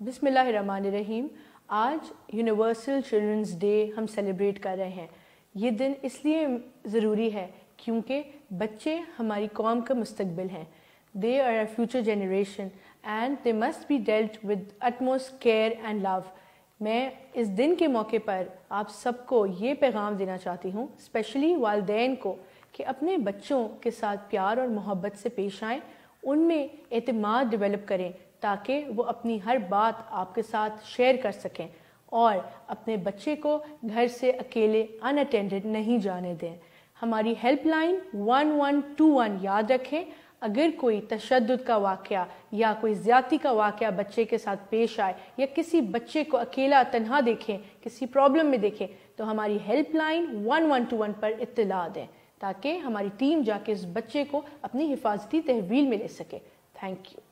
بسم اللہ الرحمن الرحیم۔ آج یونیورسل چلڈرنز ڈے ہم سیلیبریٹ کر رہے ہیں۔ یہ دن اس لیے ضروری ہے کیونکہ بچے ہماری قوم کا مستقبل ہیں۔ They are a future generation and they must be dealt with utmost care and love. میں اس دن کے موقع پر آپ سب کو یہ پیغام دینا چاہتی ہوں، اسپیشلی والدین کو، کہ اپنے بچوں کے ساتھ پیار اور محبت سے پیش آئیں، ان میں اعتماد ڈیولپ کریں تاکہ وہ اپنی ہر بات آپ کے ساتھ شیئر کر سکیں، اور اپنے بچے کو گھر سے اکیلے ان اٹینڈڈ نہیں جانے دیں۔ ہماری ہیلپ لائن 1121 یاد رکھیں۔ اگر کوئی تشدد کا واقعہ یا کوئی زیادتی کا واقعہ بچے کے ساتھ پیش آئے یا کسی بچے کو اکیلا تنہا دیکھیں، کسی پرابلم میں دیکھیں، تو ہماری ہیلپ لائن 1121 پر اطلاع دیں تاکہ ہماری ٹیم جا کے اس بچے کو اپنی حفاظتی تحویل میں لے سکے۔ Thank you.